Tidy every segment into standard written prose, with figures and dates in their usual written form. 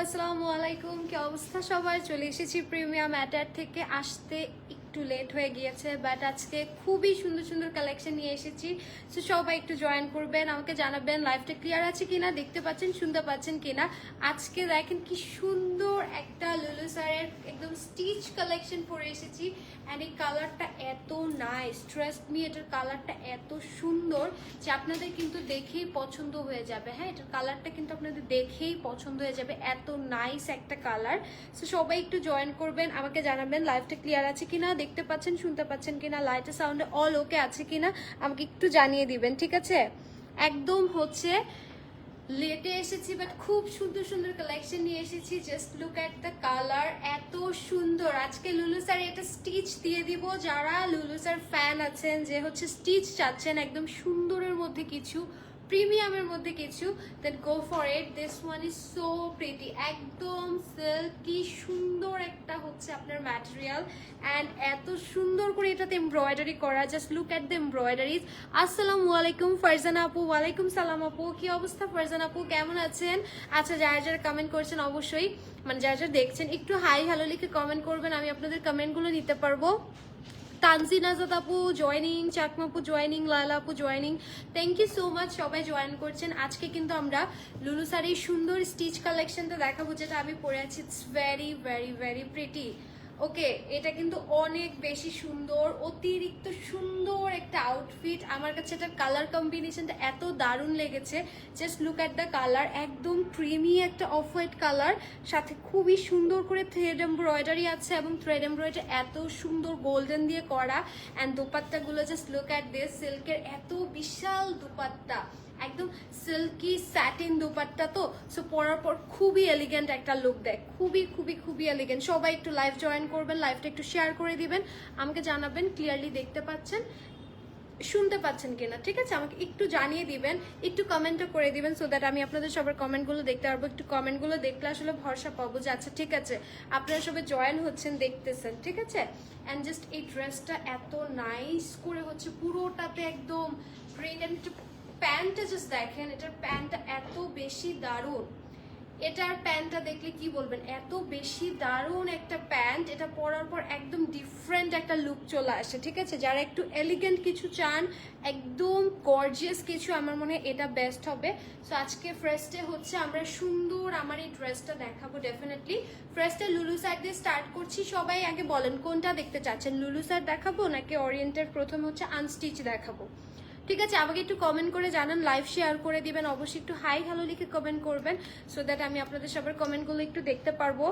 আসসালামু আলাইকুম, কি অবস্থা সবার? চলে এসেছি প্রিমিয়াম ম্যাটার থেকে। আসতে একটু লেট হয়ে গিয়েছে, বাট আজকে খুবই সুন্দর সুন্দর কালেকশন নিয়ে এসেছি। সো সবাই একটু জয়েন করবেন, আমাকে জানাবেন লাইভটা ক্লিয়ার আছে কিনা, দেখতে পাচ্ছেন শুনতে পাচ্ছেন কিনা। আজকে দেখেন কি সুন্দর একটা লুলু স্যারের একদম স্টিচ কালেকশন পরে এসেছি। অ্যান্ড এই কালারটা এত নাইস, ট্রাস্ট মি, এটার কালারটা এত সুন্দর যে আপনাদের কিন্তু দেখেই পছন্দ হয়ে যাবে। হ্যাঁ, এটার কালারটা কিন্তু আপনাদের দেখেই পছন্দ হয়ে যাবে, এত নাইস একটা কালার। সো সবাই একটু জয়েন করবেন, আমাকে জানাবেন লাইভটা ক্লিয়ার আছে কিনা, দেখতে পাচ্ছেন শুনতে পাচ্ছেন কিনা, লাইটের সাউন্ডে অল ওকে আছে কিনা আমাকে একটু জানিয়ে দিবেন, ঠিক আছে? একদম হচ্ছে লেটে এসেছি, বাট খুব সুন্দর সুন্দর কালেকশন নিয়ে এসেছি। Just look at the colour, এত সুন্দর। আজকে লুলু স্যার এটা স্টিচ দিয়ে দিব, যারা লুলু স্যার ফ্যান আছেন, যে হচ্ছে স্টিচ চাচ্ছেন একদম সুন্দরের মধ্যে কিছু, প্রিমিয়ামের মধ্যে কিছু, then go for it. This one is so pretty, একদম সিল্কি সুন্দর একটা হচ্ছে আপনার ম্যাটেরিয়াল। অ্যান্ড এত সুন্দর করে এটাতে এমব্রয়ডারি করা, just look at the embroideries. আসসালামু আলাইকুম ফারজানা আপু। ওয়ালাইকুম সালাম আপু, কি অবস্থা ফারজানা আপু, কেমন আছেন? আচ্ছা, যারা যারা কমেন্ট করছেন অবশ্যই, মানে যারা যারা দেখছেন একটু হাই হ্যালো লিখে কমেন্ট করবেন, আমি আপনাদের কমেন্টগুলো নিতে পারবো। তানজিন আজাদ আপু জয়নিং, চাকমা আপু জয়নিং, লালা আপু joining, thank you so much, সবাই জয়েন করছেন। আজকে কিন্তু আমরা লুলু শাড়ির সুন্দর স্টিচ কালেকশনটা দেখাবো, যেটা আমি পরে আছি। It's very very very pretty. Okay, এটা কিন্তু অনেক বেশি সুন্দর, অতিরিক্ত সুন্দর একটা আউটফিট। আমার কাছে এটার কালার কম্বিনেশনটা এত দারুণ লেগেছে। Just look at the colour, একদম ক্রিমি একটা অফ হোয়াইট কালার, সাথে খুবই সুন্দর করে থ্রেড এমব্রয়ডারি আছে, এবং থ্রেড এমব্রয়ডারি এত সুন্দর গোল্ডেন দিয়ে করা। অ্যান্ড দোপাট্টাগুলো জাস্ট লুক অ্যাট দিস, সিল্কের এত বিশাল দোপাট্টা, একদম সিল্কি স্যাটিন দোপাট্টা। তো সো পরার পর খুবই এলিগেন্ট একটা লুক দেয়, খুবই খুবই খুবই এলিগেন্ট। সবাই একটু লাইভ জয়েন করবেন, লাইভটা একটু শেয়ার করে দিবেন, আমাকে জানাবেন ক্লিয়ারলি দেখতে পাচ্ছেন শুনতে পাচ্ছেন কিনা, ঠিক আছে? আমাকে একটু জানিয়ে দিবেন, একটু কমেন্টও করে দিবেন, সো দ্যাট আমি আপনাদের সবার কমেন্টগুলো দেখতে পারবো। একটু কমেন্টগুলো দেখলে আসলে ভরসা পাবো যে আচ্ছা ঠিক আছে, আপনারা সবাই জয়েন হচ্ছেন, দেখতেছেন, ঠিক আছে? অ্যান্ড জাস্ট এই ড্রেসটা এত নাইস করে হচ্ছে পুরোটাতে একদম প্রিন্ট। প্যান্টটা জাস্ট দেখেন, এটার প্যান্টটা এত বেশি দারুণ। এটার প্যান্টটা দেখলে কি বলবেন, এত বেশি দারুণ একটা প্যান্ট। এটা পরার পর একদম ডিফারেন্ট একটা লুক চলে আসে, ঠিক আছে? যারা একটু এলিগেন্ট কিছু চান, একদম গর্জিয়াস কিছু, আমার মনে হয় এটা বেস্ট হবে। সো আজকে ফার্স্টে হচ্ছে আমরা সুন্দর আমার এই ড্রেসটা দেখাবো ডেফিনেটলি। ফার্স্টে লুলু স্যার দিয়ে স্টার্ট করছি। সবাই আগে বলেন কোনটা দেখতে চাচ্ছেন, লুলু স্যার দেখাবো নাকি ওরিয়েন্টের প্রথম হচ্ছে আনস্টিচ দেখাবো? ঠিক আছে, আমাকে একটু কমেন্ট করে জানান, লাইভ শেয়ার করে দিবেন, অবশ্যই একটু হাই হ্যালো লিখে কমেন্ট করবেন, সো দ্যাট আমি আপনাদের সবার কমেন্টগুলো একটু দেখতে পারবো,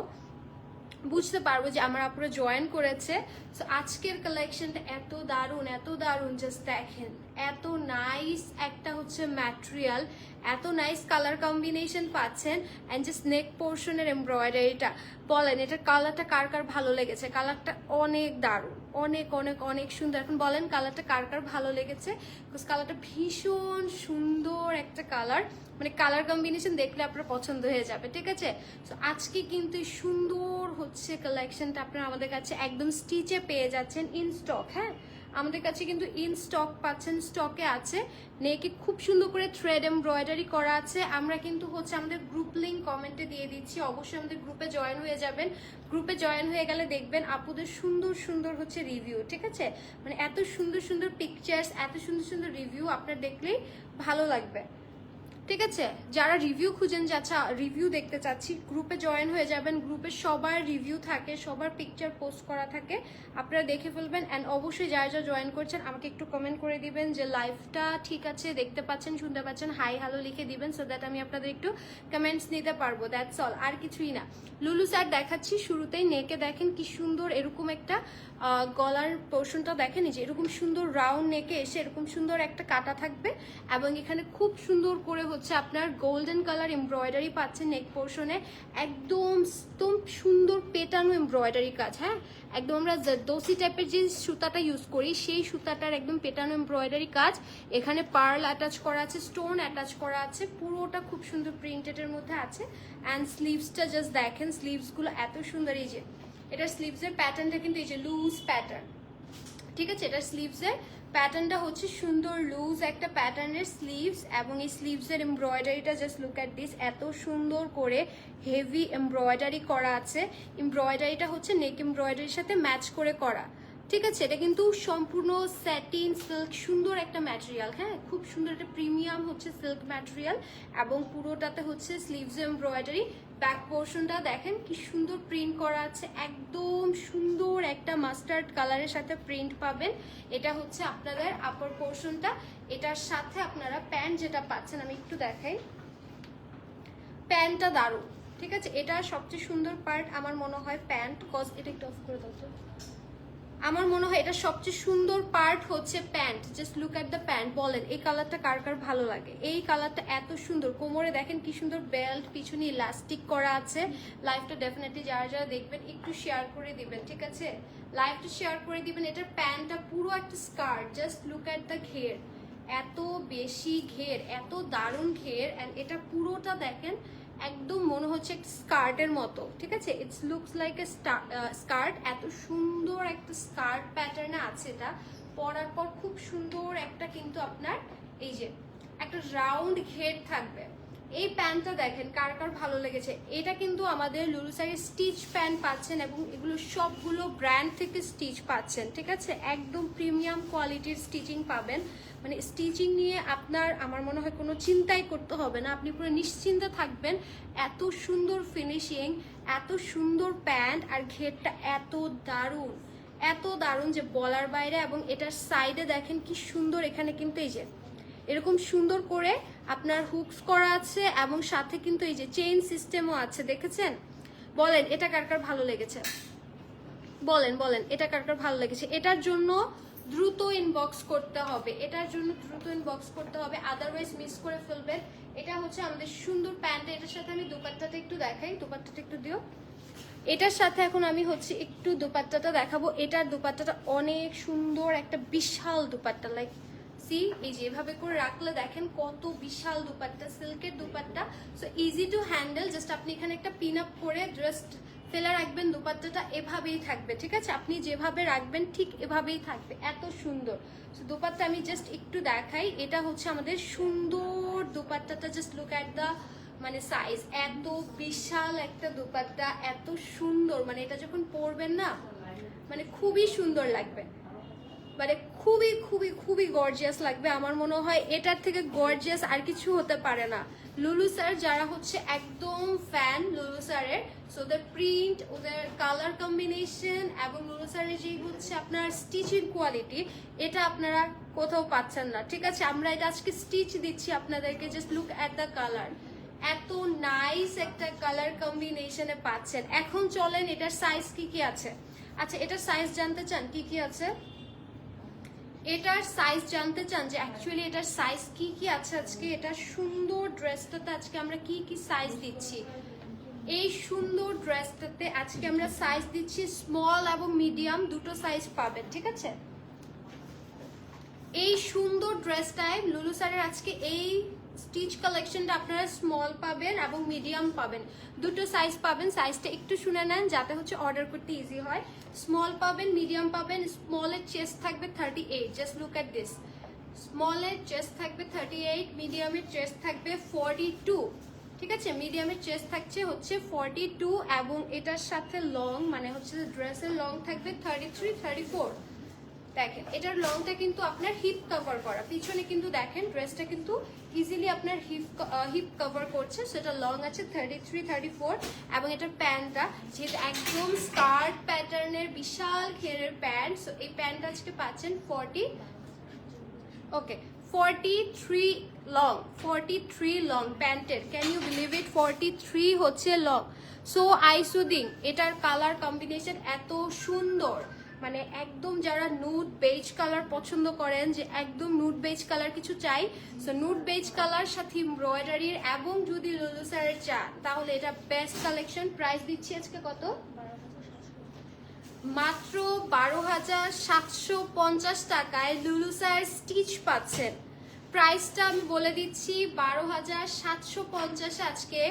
বুঝতে পারবো যে আমার আপুরা জয়েন করেছে। সো আজকের কালেকশনটা এত দারুণ, এত দারুণ, জাস্ট দেখেন এত নাইস একটা হচ্ছে ম্যাটেরিয়াল, এত নাইস কালার কম্বিনেশন পাচ্ছেন। অ্যান্ড জাস্ট নেক পোর্শনের এমব্রয়ডারিটা, বলেন এটার কালারটা কার কার ভালো লেগেছে? কালারটা অনেক দারুণ, অনেক অনেক অনেক সুন্দর। এখন বলেন কালারটা কার কার ভালো লেগেছে, বিকজ কালারটা ভীষণ সুন্দর একটা কালার, মানে কালার কম্বিনেশন দেখলে আপনার পছন্দ হয়ে যাবে, ঠিক আছে? সো আজকে কিন্তু সুন্দর হচ্ছে কালেকশনটা আপনারা আমাদের কাছে একদম স্টিচে পেয়ে যাচ্ছেন, ইন স্টক। হ্যাঁ, আমাদের কাছে কিন্তু ইন স্টক পাচ্ছেন, স্টকে আছে। নেকে খুব সুন্দর করে থ্রেড এমব্রয়ডারি করা আছে। আমরা কিন্তু হচ্ছে আমাদের গ্রুপ লিঙ্ক কমেন্টে দিয়ে দিচ্ছি, অবশ্যই আমাদের গ্রুপে জয়েন হয়ে যাবেন। গ্রুপে জয়েন হয়ে গেলে দেখবেন আপুদের সুন্দর সুন্দর হচ্ছে রিভিউ, ঠিক আছে? মানে এত সুন্দর সুন্দর পিকচার্স, এত সুন্দর সুন্দর রিভিউ আপনার দেখলেই ভালো লাগবে, ঠিক আছে? যারা রিভিউ খুঁজেন, যাচ্ছা রিভিউ দেখতে চাচ্ছি, গ্রুপে জয়েন হয়ে যাবেন। গ্রুপে সবার রিভিউ থাকে, সবার পিকচার পোস্ট করা থাকে, আপনারা দেখে ফেলবেন। অ্যান্ড অবশ্যই যারা যারা জয়েন করছেন আমাকে একটু কমেন্ট করে দিবেন যে লাইভটা ঠিক আছে, দেখতে পাচ্ছেন শুনতে পাচ্ছেন, হাই হ্যালো লিখে দিবেন, সো দ্যাট আমি আপনাদের একটু কমেন্টস নিতে পারবো। দ্যাটস অল, আর কিছুই না। লুলু স্যার দেখাচ্ছি শুরুতেই, নেকে দেখেন কি সুন্দর এরকম একটা গলার পোর্শনটা দেখেন, যে এরকম সুন্দর রাউন্ড নেকে এসে এরকম সুন্দর একটা কাটা থাকবে, এবং এখানে খুব সুন্দর করে হচ্ছে আপনার গোল্ডেন কালার এমব্রয়ডারি পাচ্ছেন নেক পোর্শনে, একদম একদম সুন্দর পেটানো এমব্রয়ডারি কাজ। হ্যাঁ, একদম আমরা দোসি টাইপের যে সুতাটা ইউজ করি সেই সুতাটার একদম পেটানো এমব্রয়ডারি কাজ। এখানে পার্ল অ্যাটাচ করা আছে, স্টোন অ্যাটাচ করা আছে, পুরোটা খুব সুন্দর প্রিন্টেডের মধ্যে আছে। অ্যান্ড স্লিভসটা জাস্ট দেখেন, স্লিভসগুলো এত সুন্দর। এই যে এটার স্লিভসের প্যাটার্নটা কিন্তু এই যে লুজ প্যাটার্ন, ঠিক আছে। এটা স্লিভসের প্যাটার্নটা হচ্ছে সুন্দর লুজ একটা প্যাটার্নের স্লিভস, এবং এই স্লিভসের এমব্রয়ডারিটা জাস্ট লুক অ্যাট দিস, এত সুন্দর করে হেভি এমব্রয়ডারি করা আছে। এমব্রয়ডারিটা হচ্ছে নেক এমব্রয়ডারির সাথে ম্যাচ করে করা, ঠিক আছে। এটা কিন্তু সম্পূর্ণ স্যাটিন সিল্ক, সুন্দর একটা ম্যাটেরিয়াল, হ্যাঁ খুব সুন্দর একটা প্রিমিয়াম হচ্ছে সিল্ক ম্যাটেরিয়াল, এবং পুরোটাতে হচ্ছে স্লিভস এমব্রয়ডারি। ব্যাক পোর্শনটা দেখেন কি সুন্দর প্রিন্ট করা আছে, একদম সুন্দর একটা মাস্টার্ড কালারের সাথে প্রিন্ট পাবেন। এটা হচ্ছে আপনাদের আপার পোর্শনটা। এটার সাথে আপনারা প্যান্ট যেটা পাচ্ছেন, আমি একটু দেখাই, প্যান্টটা দারুণ, ঠিক আছে। এটা সবচেয়ে সুন্দর পার্ট আমার মনে হয় প্যান্ট, কজ এটা একটু অফ করে দাও তো। আমার মনে হয় এটা সবচেয়ে সুন্দর পার্ট হচ্ছে pant. Just look at the pant. বলেন এই কালারটা কার কার ভালো লাগে? এই কালারটা এত সুন্দর, কোমরে দেখেন কি সুন্দর বেল্ট, পিছনে ইলাস্টিক করা আছে। লাইভটা ডেফিনেটলি যারা যারা দেখবেন একটু শেয়ার করে দিবেন, ঠিক আছে, লাইভটা শেয়ার করে দিবেন। এটার প্যান্টটা পুরো একটা skirt, just look at the ঘের, এত বেশি ঘের, এত দারুণ ঘের, অ্যান্ড এটা পুরোটা দেখেন একদম মনে হচ্ছে একটা স্কার্টের মতো, ঠিক আছে। It's looks like a skirt, এত সুন্দর একটা স্কার্ট প্যাটার্নে আছে। এটা পরার পর খুব সুন্দর একটা কিন্তু আপনার এই যে একটা রাউন্ড ঘের থাকবে। এই প্যান্টটা দেখেন কার কার ভালো লেগেছে। এটা কিন্তু আমাদের লুলু সাইয়ের স্টিচ প্যান্ট পাচ্ছেন, এবং এগুলো সবগুলো ব্র্যান্ড থেকে স্টিচ পাচ্ছেন, ঠিক আছে। একদম প্রিমিয়াম কোয়ালিটির স্টিচিং পাবেন, মানে স্টিচিং নিয়ে আপনার আমার মনে হয় কোনো চিন্তাই করতে হবে না, আপনি পুরো নিশ্চিন্তে থাকবেন। এত সুন্দর ফিনিশিং, এত সুন্দর প্যান্ট, আর ঘেরটা এত দারুণ, এত দারুণ যে বলার বাইরে। এবং এটার সাইডে দেখেন কি সুন্দর, এখানে কিন্তু এই যে এরকম সুন্দর করে আপনার হুকস করা আছে, এবং সাথে কিন্তু এই যে চেইন সিস্টেমও আছে, দেখেছেন। বলেন এটা কার কার ভালো লেগেছে, বলেন বলেন এটা কার কার ভালো লেগেছে। এটার জন্য দ্রুত ইনবক্স করতে হবে, এটার জন্য দ্রুত ইনবক্স করতে হবে, আদারওয়াইজ মিস করে ফেলবেন। এটা হচ্ছে আমাদের সুন্দর প্যান্ট। এটার সাথে আমি দোপাট্টাটা একটু দেখাই, দোপাট্টাটা একটু দিও। এটার সাথে এখন আমি হচ্ছে একটু দোপাট্টাটা দেখাবো। এটার দোপাট্টাটা অনেক সুন্দর, একটা বিশাল দোপাট্টা, লাইক সি এই যে এভাবে করে রাখলে দেখেন কত বিশাল দোপাট্টা, সিল্কের dupatta, so easy to handle. Just আপনি এখানে একটা পিন আপ করে জাস্ট ফেলে রাখবেন, দোপাট্টাটা এভাবেই থাকবে, ঠিক আছে। আপনি যেভাবে রাখবেন ঠিক এভাবেই থাকবে, এত সুন্দর। সো দোপাট্টা আমি জাস্ট একটু দেখাই। এটা হচ্ছে আমাদের সুন্দর দোপাট্টাটা, জাস্ট লুক অ্যাট দ্য মানে সাইজ, এত বিশাল একটা দোপাট্টা, এত সুন্দর, মানে এটা যখন পরবেন না মানে খুবই সুন্দর লাগবে, মানে খুবই খুবই খুবই গর্জিয়াস লাগবে। আমার মনে হয় এটার থেকে গর্জিয়াস আর কিছু হতে পারে না। লুলু স্যার যারা হচ্ছে একদম ফ্যান লুলু স্যারের, সো ওদের প্রিন্ট, ওদের কালার কম্বিনেশন, এবং লুলু স্যারের যে হচ্ছে আপনার স্টিচিং কোয়ালিটি, এটা আপনারা কোথাও পাচ্ছেন না, ঠিক আছে। আমরা এটা আজকে স্টিচ দিচ্ছি আপনাদেরকে, just look at the colour, এত নাইস একটা কালার কম্বিনেশনে পাচ্ছেন। এখন চলেন এটার সাইজ কি কি আছে। আচ্ছা এটার সাইজ জানতে চান কি কি আছে, এটার সাইজ জানতে চান যে অ্যাকচুয়ালি এটার সাইজ কি কি আছে আজকে, এটা সুন্দর ড্রেসটাতে আজকে আমরা কি কি সাইজ দিচ্ছি। এই সুন্দর ড্রেসটাতে আজকে আমরা সাইজ দিচ্ছি স্মল এবং মিডিয়াম, দুটো সাইজ পাবেন, ঠিক আছে। এই সুন্দর ড্রেসটায় লুলু স্যারের আজকে এই স্টিচ কালেকশনটা আপনারা স্মল পাবেন এবং মিডিয়াম পাবেন, দুটো সাইজ পাবেন। সাইজটা একটু শুনে নেন যাতে হচ্ছে অর্ডার করতে ইজি হয়। স্মল পাবেন, মিডিয়াম পাবেন। স্মলের চেস্ট থাকবে 38, জাস্ট লুক অ্যাট দিস। স্মলের চেস্ট থাকবে 38, মিডিয়ামের চেস্ট থাকবে 42, ঠিক আছে। মিডিয়ামের চেস্ট থাকছে হচ্ছে 42, এবং এটার সাথে লং মানে হচ্ছে ড্রেসের লং থাকবে 33, 34। দেখেন এটার লংটা কিন্তু আপনার হিপ কভার করা, পিছনে কিন্তু দেখেন ড্রেসটা কিন্তু ইজিলি আপনার হিপ কভার করছে, সেটা লং আছে 33, 34। এবং এটার প্যান্টটা যেহেতু একদম স্কার্ট প্যাটার্নের বিশাল ঘেরের প্যান্ট, সো এই প্যান্টটা আজকে পাচ্ছেন 40, ওকে 43 লং, 43 লং প্যান্টের, ক্যান ইউ বিলিভ ইট, 43 হচ্ছে লং। সো আইসুদিং, এটার কালার কম্বিনেশন এত সুন্দর, মানে একদম যারা নুড বেজ কালার পছন্দ করেন, যে একদম নুড বেজ কালার কিছু চাই, সো নুড বেজ কালার সাথে এমব্রয়ডারির, এবং যদি লুলু স্যারের চান তাহলে এটা বেস্ট কালেকশন। প্রাইস দিচ্ছি আজকে কত, মাত্র 12,750 টাকায় লুলু স্যার স্টিচ পাচ্ছেন, প্রাইসটা আমি বলে দিচ্ছি 12,750 আজকে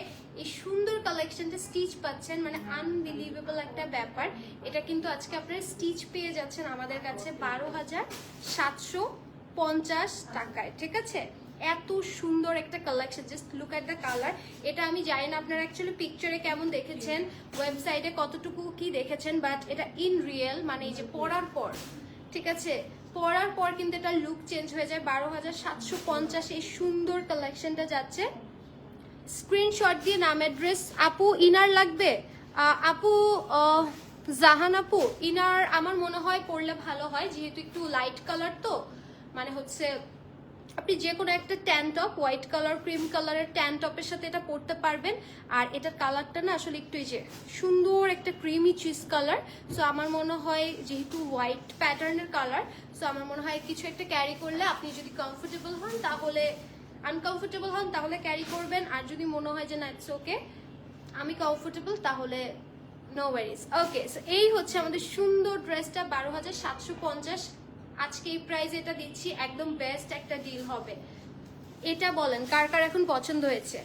এই সুন্দর কালেকশনটা স্টিচ পাচ্ছেন, মানে আনবিলিভেবল একটা ব্যাপার। এটা কিন্তু আজকে আপনারা স্টিচ পেয়ে যাচ্ছেন আমাদের কাছে 12,750 টাকায়, ঠিক আছে? এত সুন্দর একটা collection, just look at the colour. এটা আমি জানি না আপনারা অ্যাকচুয়ালি পিকচারে কেমন দেখেছেন, ওয়েবসাইটে কতটুকু কি দেখেছেন, বাট এটা ইন রিয়েল মানে এই যে পরার পর, ঠিক আছে, পরার পর কিন্তু এটা লুক চেঞ্জ হয়ে যায়। 12,750 এই সুন্দর কালেকশনটা যাচ্ছে। স্ক্রিনশট দিয়ে নাম অ্যাড্রেস। আপু ইনার লাগবে? আপু জাহান আপু ইনার আমার মনে হয় পরলে ভালো হয়, যেহেতু একটু লাইট কালার তো, মানে হচ্ছে আপনি যে কোনো একটা tan top, white colour cream কালারের ট্যান টপের সাথে এটা পরতে পারবেন। আর এটার কালারটা না আসলে একটু এই যে সুন্দর একটা ক্রিমি চিজ কালার। সো আমার মনে হয় যেহেতু হোয়াইট প্যাটার্নের কালার, সো আমার মনে হয় কিছু একটা ক্যারি করলে আপনি যদি কমফোর্টেবল হন, তাহলে আনকমফোর্টেবল হন তাহলে ক্যারি করবেন, আর যদি মনে হয় যে না ইটস ওকে আমি কমফোর্টেবল তাহলে নো ওয়ারিজ। ওকে, সো এই হচ্ছে আমাদের সুন্দর ড্রেসটা 12,750 আজকে এই প্রাইস এটা দিচ্ছি, একদম বেস্ট একটা ডিল হবে। এটা বলেন কার কার এখন পছন্দ হয়েছে,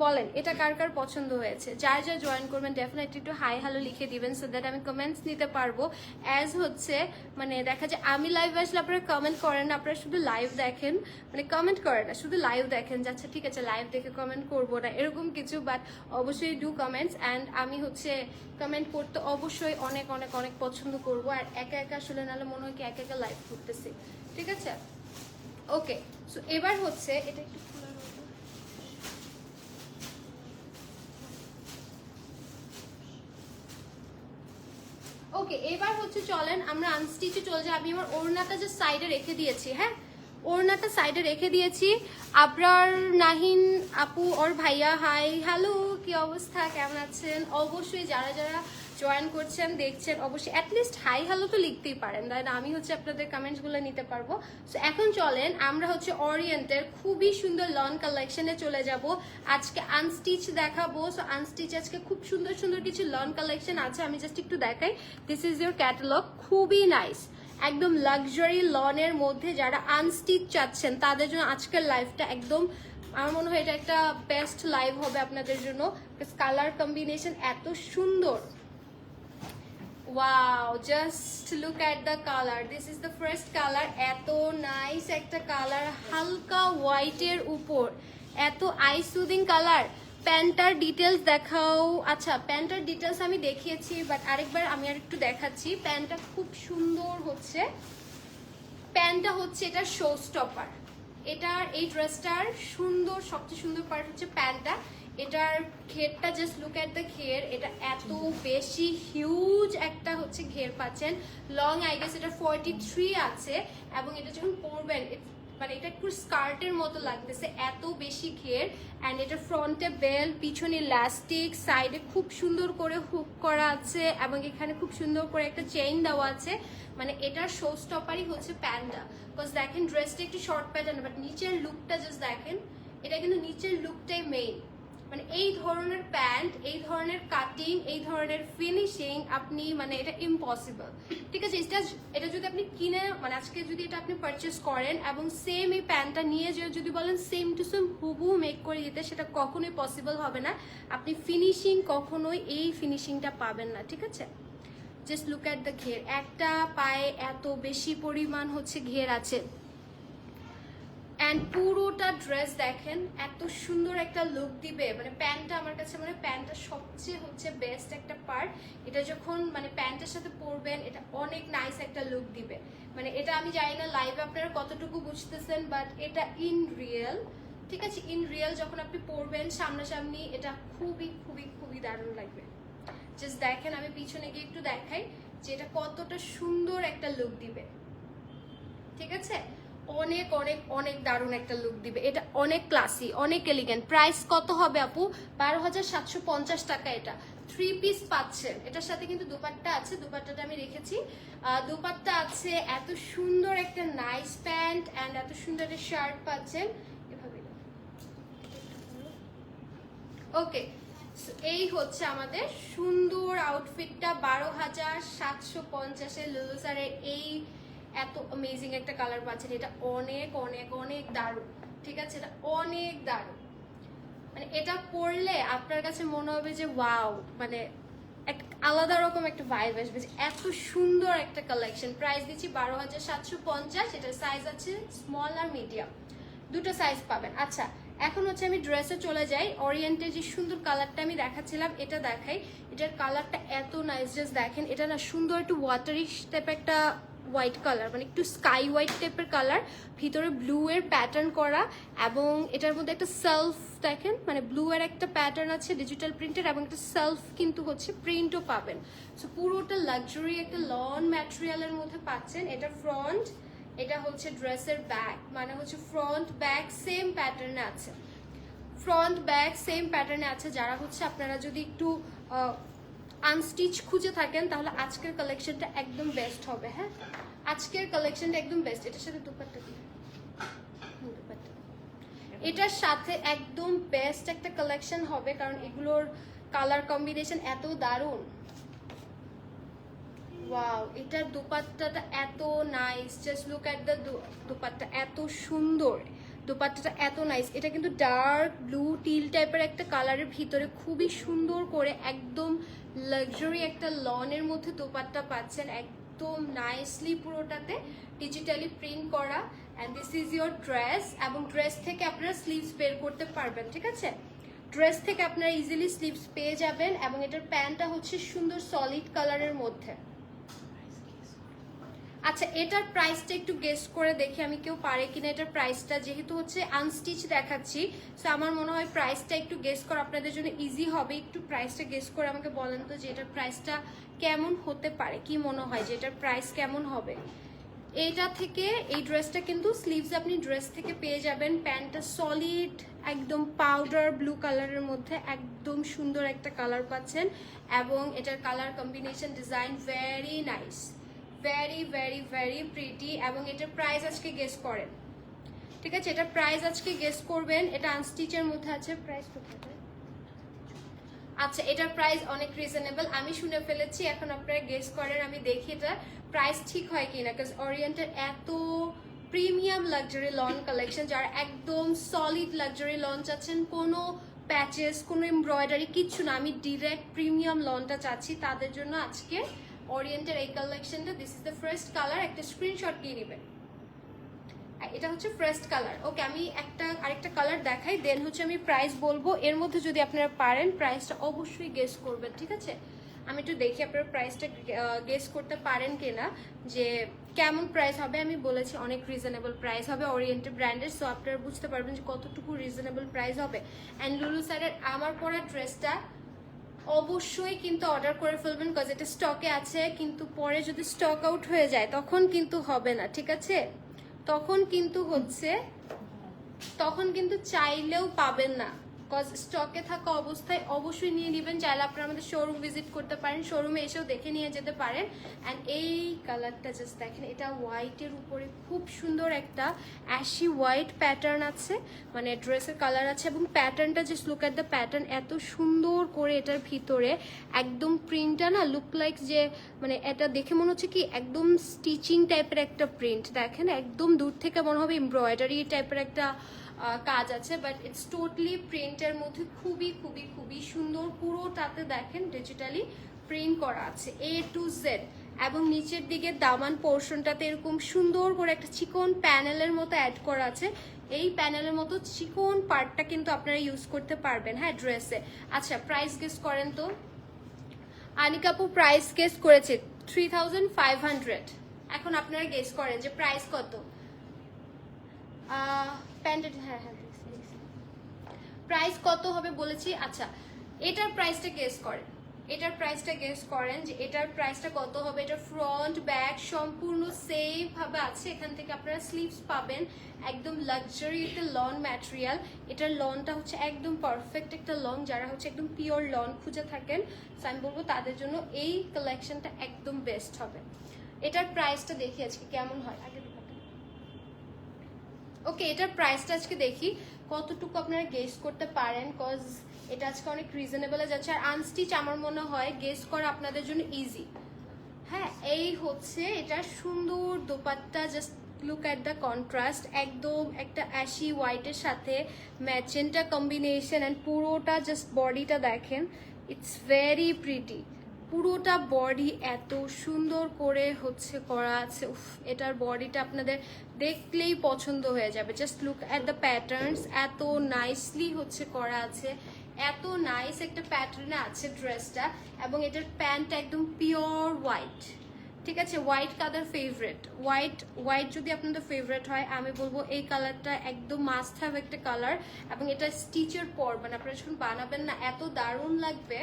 বলেন এটা কার কার পছন্দ হয়েছে। যার যা জয়েন করবেন ডেফিনেটলি একটু হাই হ্যালো লিখে দিবেন, সো দ্যাট আমি কমেন্টস নিতে পারবো। অ্যাজ হচ্ছে মানে দেখা যায় আমি লাইভ আসলে আপনারা কমেন্ট করেন না, আপনারা শুধু লাইভ দেখেন, মানে কমেন্ট করেন না, শুধু লাইভ দেখেন যে আচ্ছা ঠিক আছে লাইভ দেখে কমেন্ট করবো না এরকম কিছু, বাট অবশ্যই ডু কমেন্টস। অ্যান্ড আমি হচ্ছে কমেন্ট করতে অবশ্যই অনেক অনেক অনেক পছন্দ করবো, আর একা একা আসলে নাহলে মনে হয় কি একা একা লাইভ করতেছি, ঠিক আছে? ওকে, সো এবার হচ্ছে এটা একটু ওকে, এবার হচ্ছে চলেন আমরা আনস্টিচে চলে যাই। আমি আমার ওড়নাটা যে সাইডে রেখে দিয়েছি, হ্যাঁ ওড়নাটা সাইডে রেখে দিয়েছি। আবরার নাহিন আপু ওর ভাইয়া হাই হ্যালো, কি অবস্থা, কেমন আছেন? অবশ্যই যারা যারা জয়েন করছেন দেখছেন অবশ্যই অ্যাটলিস্ট হাই হ্যালো তো লিখতেই পারেন, তাই না? আমি হচ্ছে আপনাদের কমেন্টসগুলো নিতে পারবো। সো এখন চলেন আমরা হচ্ছে অরিয়েন্টের খুবই সুন্দর লন কালেকশনে চলে যাব। আজকে আনস্টিচ দেখাবো। সো আনস্টিচ আজকে খুব সুন্দর সুন্দর কিছু লন কালেকশন আছে, আমি জাস্ট একটু দেখাই। দিস ইজ ইউর ক্যাটালগ, খুবই নাইস, একদম লাক্সারি লনের মধ্যে যারা আনস্টিচ চাচ্ছেন তাদের জন্য আজকের লাইফটা একদম আমার মনে হয় এটা একটা বেস্ট লাইভ হবে আপনাদের জন্য। কালার কম্বিনেশন এত সুন্দর, wow, just look at the colour, this is the first colour. এত নাইস একটা কালার, হালকা হোয়াইটের উপর এত আই সুদিং কালার। প্যান্টার ডিটেলস দেখাও। আচ্ছা প্যান্টার ডিটেলস আমি দেখিয়েছি, বাট আরেকবার আমি আর একটু দেখাচ্ছি। প্যান্টটা খুব সুন্দর হচ্ছে, প্যান্টটা হচ্ছে এটা শো স্টপার। এটার এই ড্রেসটার সুন্দর সবচেয়ে সুন্দর পার্ট হচ্ছে প্যান্টটা। এটার ঘেরটা জাস্ট লুক এট দ্য ঘের, এটা এত বেশি হিউজ একটা হচ্ছে ঘের পাচ্ছেন। লং আই গেস এটা 43 আছে, এবং এটা যখন পরবেন মানে এটা একটু স্কার্টের মতো লাগতেছে, এত বেশি ঘের। অ্যান্ড এটা ফ্রন্টে বেল, পিছনে ইলাস্টিক, সাইডে খুব সুন্দর করে হুক করা আছে, এবং এখানে খুব সুন্দর করে একটা চেইন দেওয়া আছে। মানে এটার শো স্টপারই হচ্ছে প্যান্টটা। বিকজ দেখেন ড্রেসটা একটু শর্ট প্যাটার্ন, বাট নিচের লুকটা জাস্ট দেখেন, এটা কিন্তু নিচের লুকটাই মেইন। মানে এই ধরনের প্যান্ট, এই ধরনের কাটিং, এই ধরনের ফিনিশিং আপনি মানে এটা ইম্পসিবল, ঠিক আছে? এটা যদি আপনি কিনে মানে আজকে যদি এটা আপনি পারচেস করেন এবং সেম এই প্যান্টটা নিয়ে যদি বলেন সেম টু সেম হুবহু মেক করে দিতে, সেটা কখনোই পসিবল হবে না। আপনি ফিনিশিং কখনোই এই ফিনিশিংটা পাবেন না, ঠিক আছে? জাস্ট লুক এট দ্য ঘের, একটা পায়ে এত বেশি পরিমাণ হচ্ছে ঘের আছে। অ্যান্ড পুরোটা ড্রেস দেখেন এত সুন্দর একটা লুক দিবে। মানে প্যান্টটা আমার কাছে মানে প্যান্টটা সবচেয়ে হচ্ছে বেস্ট একটা পার্ট। এটা যখন মানে প্যান্টের সাথে পরবেন এটা অনেক নাইস একটা লুক দিবে। মানে এটা আমি জানি না লাইভে আপনারা কতটুকু বুঝতেছেন, বাট এটা ইন রিয়েল, ঠিক আছে? ইন রিয়েল যখন আপনি পরবেন সামনাসামনি, এটা খুবই খুবই খুবই দারুণ লাগবে। জাস্ট দেখেন, আমি পিছনে গিয়ে একটু দেখাই যে এটা কতটা সুন্দর একটা লুক দিবে, ঠিক আছে? অনেক অনেক অনেক দারুণ একটা লুক দিবে। এটা অনেক ক্লাসি, অনেক এলিগেন্ট। প্রাইস কত হবে আপু? 12,750 টাকা। এটা 3 পিস পাচ্ছেন, এটার সাথে কিন্তু দুপাট্টা আছে, দুপাট্টাটা আমি রেখেছি। দুপাট্টা আছে, এত সুন্দর একটা নাইস প্যান্ট অ্যান্ড এত সুন্দর একটা শার্ট পাচ্ছেন এভাবে। ওকে, এই হচ্ছে আমাদের সুন্দর আউটফিটটা 12,750-এর লুলুসারের এই এত অ্যামেজিং একটা কালার পাচ্ছেন। এটা অনেক অনেক অনেক দারুণ, ঠিক আছে, এটা অনেক দারুণ। মানে এটা পরলে আপনার কাছে মনে হবে যে ওয়াও, মানে এক আলাদা রকম একটা ভাইব আসবে, যে এত সুন্দর একটা কালেকশন। প্রাইস দিচ্ছি 12,750। এটার সাইজ আছে স্মল আর মিডিয়াম, দুটো সাইজ পাবেন। আচ্ছা, এখন হচ্ছে আমি ড্রেসে চলে যাই। ওরিয়েন্টের যে সুন্দর কালারটা আমি দেখাচ্ছিলাম এটা দেখাই। এটার কালারটা এত নাইস, জাস্ট দেখেন। এটা না সুন্দর একটু ওয়াটারি টাইপের একটা হোয়াইট কালার, মানে একটু স্কাই হোয়াইট টাইপের কালার, ভিতরে ব্লু এর প্যাটার্ন করা, এবং এটার মধ্যে একটা সেলফ দেখেন, মানে ব্লু এর একটা প্যাটার্ন আছে ডিজিটাল প্রিন্টের, এবং একটা সেলফ কিন্তু হচ্ছে প্রিন্টও পাবেন। সো পুরোটা লাক্সারি একটা লন ম্যাটেরিয়ালের মধ্যে পাচ্ছেন। এটা ফ্রন্ট, এটা হচ্ছে ড্রেসের ব্যাক, মানে হচ্ছে ফ্রন্ট ব্যাক সেম প্যাটার্নে আছে, ফ্রন্ট ব্যাক সেম প্যাটার্নে আছে। যারা হচ্ছে আপনারা যদি একটু আনস্টিচ খুঁজে থাকেন তাহলে আজকের কালেকশনটা একদম বেস্ট হবে। হ্যাঁ, আজকের কালেকশনটা একদম বেস্ট। এটার সাথে দুপাট্টা দিই, দুপাট্টা এটার সাথে একদম বেস্ট একটা কালেকশন হবে, কারণ এগুলোর কালার কম্বিনেশন এত দারুণ। ওয়াও, এটার দুপাট্টাটা এত nice, just look at the dupatta, এত সুন্দর দুপাট্টাটা, এত নাইস। এটা কিন্তু ডার্ক ব্লু টিল টাইপের একটা কালারের ভিতরে খুবই সুন্দর করে একদম লাক্সারি একটা লনের মধ্যে দুপাট্টা পাচ্ছেন, একদম নাইসলি পুরোটাতে ডিজিটালি প্রিন্ট করা। And this is your dress, এবং ড্রেস থেকে আপনারা স্লিভস বের করতে পারবেন, ঠিক আছে। ড্রেস থেকে আপনারা ইজিলি স্লিভস পেয়ে যাবেন, এবং এটার প্যান্টটা হচ্ছে সুন্দর সলিড কালারের মধ্যে। আচ্ছা, এটার প্রাইসটা একটু গেস করে দেখি আমি, কেউ পারে কিনা এটার প্রাইসটা, যেহেতু হচ্ছে আনস্টিচ দেখাচ্ছি। সো আমার মনে হয় প্রাইসটা একটু গেস করা আপনাদের জন্য ইজি হবে। একটু প্রাইসটা গেস করে আমাকে বলেন তো যে এটার প্রাইসটা কেমন হতে পারে, কি মনে হয় যে এটার প্রাইস কেমন হবে। এইটা থেকে এই ড্রেসটা কিন্তু স্লিভস আপনি ড্রেস থেকে পেয়ে যাবেন। প্যান্টটা সলিড একদম পাউডার ব্লু কালারের মধ্যে, একদম সুন্দর একটা কালার পাচ্ছেন, এবং এটার colour combination design very nice, very very very pretty. এবং এটার প্রাইস আজকে গেস করেন, ঠিক আছে, এটার প্রাইস আজকে গেস করবেন। এটা আনস্টিচের মধ্যে আছে, প্রাইস কোথায়? আচ্ছা, এটার প্রাইস অনেক রিজনেবল, আমি শুনে ফেলেছি, এখন আপনারা গেস করেন, আমি দেখি এটা প্রাইস ঠিক হয় কিনা। কারণ ওরিয়েন্টের এত প্রিমিয়াম লাক্সারি লন কালেকশন, যারা একদম সলিড লাক্সারি লন চাচ্ছেন, কোনো প্যাচেস কোনো এমব্রয়ডারি কিচ্ছু না, আমি ডিরেক্ট প্রিমিয়াম লনটা চাচ্ছি, তাদের জন্য আজকে ওরিয়েন্টের এই কালেকশনটা। This is the first colour, একটা স্ক্রিনশট নিয়ে নেবেন। এটা হচ্ছে ফার্স্ট কালার। ওকে, আমি আরেকটা কালার দেখাই, দেন হচ্ছে আমি প্রাইস বলবো। এর মধ্যে যদি আপনারা পারেন প্রাইসটা অবশ্যই গেস করবেন, ঠিক আছে। আমি একটু দেখি আপনারা প্রাইসটা গেস করতে পারেন কিনা, যে কেমন প্রাইস হবে। আমি বলেছি অনেক রিজনেবল প্রাইস হবে ওরিয়েন্টেড ব্র্যান্ডের, সো আপনারা বুঝতে পারবেন যে কতটুকু রিজনেবল প্রাইস হবে। অ্যান্ড লুলু স্যারের আমার পরা ড্রেসটা অবশ্যই কিন্তু অর্ডার করে ফেলবেন, কজ এটা স্টকে আছে, কিন্তু পরে যদি স্টক আউট হয়ে যায় তখন কিন্তু হবে না, ঠিক আছে। তখন কিন্তু চাইলেও পাবেন না, কজ স্টকে থাকা অবস্থায় অবশ্যই নিয়ে নেবেন। চাইলে আপনারা আমাদের শোরুম ভিজিট করতে পারেন, শোরুমে এসেও দেখে নিয়ে যেতে পারেন। অ্যান্ড এই কালারটা জাস্ট দেখেন, এটা হোয়াইটের উপরে খুব সুন্দর একটা অ্যাশি হোয়াইট প্যাটার্ন আছে, মানে ড্রেসের কালার আছে, এবং প্যাটার্নটা just look at the pattern, এত সুন্দর করে এটার ভিতরে একদম প্রিন্টটা না লুক লাইক যে, মানে এটা দেখে মনে হচ্ছে কি একদম স্টিচিং টাইপের একটা প্রিন্ট। দেখেন একদম দূর থেকে মনে হবে এমব্রয়ডারি টাইপের একটা কাজ আছে, বাট ইটস টোটালি প্রিন্টের মধ্যে খুবই খুবই খুবই সুন্দর। পুরোটাতে দেখেন ডিজিটালি প্রিন্ট করা আছে A to Z, এবং নিচের দিকে দামান পোর্শনটাতে এরকম সুন্দর করে একটা চিকন প্যানেলের মতো অ্যাড করা আছে। এই প্যানেলের মতো চিকন পার্টটা কিন্তু আপনারা ইউজ করতে পারবেন, হ্যাঁ, ড্রেসে। আচ্ছা, প্রাইস গেস করেন তো। আনিকা আপু প্রাইস গেস করেছে 3500। এখন আপনারা গেস করেন যে প্রাইস কত। প্যান্টেড, হ্যাঁ হ্যাঁ, প্রাইস কত হবে বলেছি। আচ্ছা, এটার প্রাইসটা গেস করেন, এটার প্রাইসটা গেস করেন যে এটার প্রাইসটা কত হবে। এটা ফ্রন্ট ব্যাক সম্পূর্ণ সেম ভাবে আছে, এখান থেকে আপনারা স্লিভস পাবেন, একদম লাক্সারি একটা লন ম্যাটেরিয়াল। এটার লনটা হচ্ছে একদম পারফেক্ট একটা লন, যারা হচ্ছে একদম পিওর লন খুঁজে থাকেন, আমি বলবো তাদের জন্য এই কালেকশনটা একদম বেস্ট হবে। এটার প্রাইসটা দেখি আজকে কেমন হয়। আগে ওকে, এটার প্রাইসটা আজকে দেখি কতটুকু আপনারা গেস করতে পারেন, কজ এটা আজকে অনেক রিজনেবলে যাচ্ছে। আর আনস্টিচ আমার মনে হয় গেস করা আপনাদের জন্য ইজি। হ্যাঁ, এই হচ্ছে এটা সুন্দর dupatta. Just look at the contrast, একদম একটা অ্যাশি হোয়াইটের সাথে ম্যাজেন্টা কম্বিনেশন, অ্যান্ড পুরোটা জাস্ট বডিটা দেখেন, ইটস ভেরি প্রিটি। পুরোটা বডি এত সুন্দর করে হচ্ছে করা আছে, উফ, এটার বডিটা আপনাদের দেখলেই পছন্দ হয়ে যাবে। Just look at the patterns, এত নাইসলি হচ্ছে করা আছে, এত নাইস একটা প্যাটার্নে আছে ড্রেসটা। এবং এটার প্যান্টটা একদম পিওর হোয়াইট, ঠিক আছে? হোয়াইট কালার ফেভারেট, হোয়াইট যদি আপনাদের ফেভারেট হয়, আমি বলবো এই কালারটা একদম মাস্ট হ্যাভ একটা কালার। এবং এটা স্টিচের পর মানে আপনারা যখন বানাবেন না, এত দারুণ লাগবে।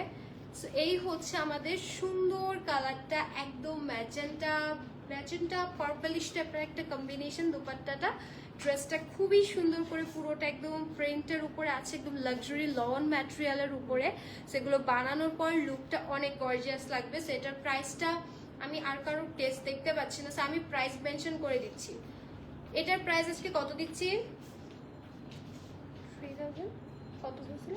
সো এই হচ্ছে আমাদের সুন্দর কালারটা, একদম ম্যাজেন্টা পার্পলিশ টাইপের একটা কম্বিনেশন দোপাট্টাটা। ড্রেসটা খুবই সুন্দর করে পুরোটা একদম প্রিন্টের উপরে আছে, একদম লাক্সারি লন ম্যাটেরিয়ালের উপরে। সেগুলো বানানোর পর লুকটা অনেক গর্জিয়াস লাগবে। সো এটার প্রাইসটা আমি আর কারোর টেস্ট দেখতে পাচ্ছি না, সো আমি প্রাইস মেনশন করে দিচ্ছি। এটার প্রাইস আজকে কত দিচ্ছি? 3000 কত বলছিল?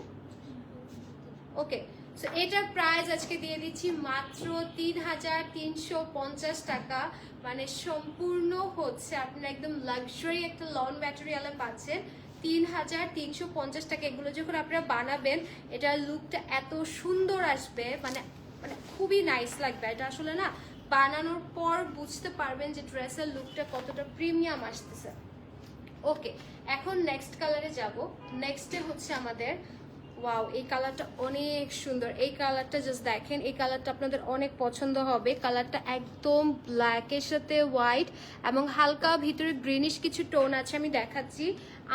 ওকে, সো এটার প্রাইস আজকে দিয়ে দিচ্ছি মাত্র 3350 টাকা। মানে সম্পূর্ণ হচ্ছে আপনার একদম লাক্সারি একটা লন ম্যাটেরিয়ালে পাচ্ছেন 3350 টাকা। এগুলো যখন আপনারা বানাবেন, এটার লুকটা এত সুন্দর আসবে, মানে মানে খুবই নাইস লাগবে। এটা আসলে না বানানোর পর বুঝতে পারবেন যে ড্রেসের লুকটা কতটা প্রিমিয়াম আসতেছে। ওকে, এখন নেক্সট কালারে যাব। নেক্সটে হচ্ছে আমাদের, ওয়াও, এই কালারটা অনেক সুন্দর। এই কালারটা জাস্ট দেখেন, এই কালারটা আপনাদের অনেক পছন্দ হবে। কালারটা একদম ব্ল্যাকের সাথে হোয়াইট এবং হালকা ভিতরে গ্রিনিশ কিছু টোন আছে, আমি দেখাচ্ছি।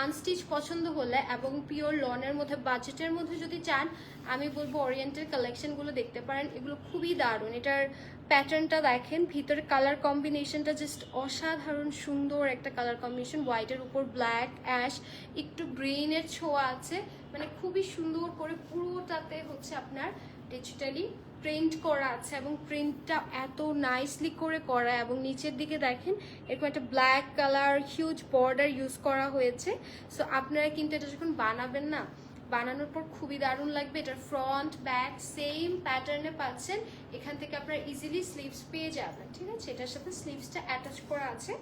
আনস্টিচ পছন্দ হলে এবং পিওর লনের মধ্যে, বাজেটের মধ্যে যদি চান, আমি বলবো ওরিয়েন্টের কালেকশনগুলো দেখতে পারেন, এগুলো খুবই দারুণ। এটার প্যাটার্নটা দেখেন, ভিতরে কালার কম্বিনেশনটা জাস্ট অসাধারণ সুন্দর একটা কালার কম্বিনেশন। হোয়াইটের উপর ব্ল্যাক, অ্যাশ, একটু গ্রিনের ছোঁয়া আছে, মানে খুবই সুন্দর করে পুরোটাতে হচ্ছে আপনার ডিজিটালি প্রিন্ট করা আছে। এবং প্রিন্টটা এত নাইসলি করে করা, এবং নিচের দিকে দেখেন এরকম একটা black colour huge border use করা হয়েছে। সো আপনারা কিন্তু এটা যখন বানাবেন না, বানানোর পর খুবই দারুণ লাগবে। এটার ফ্রন্ট ব্যাক সেম প্যাটার্নে পাচ্ছেন। এখান থেকে আপনারা ইজিলি স্লিভস পেয়ে যাবেন, ঠিক আছে? এটার সাথে স্লিভসটা অ্যাটাচ করা আছে।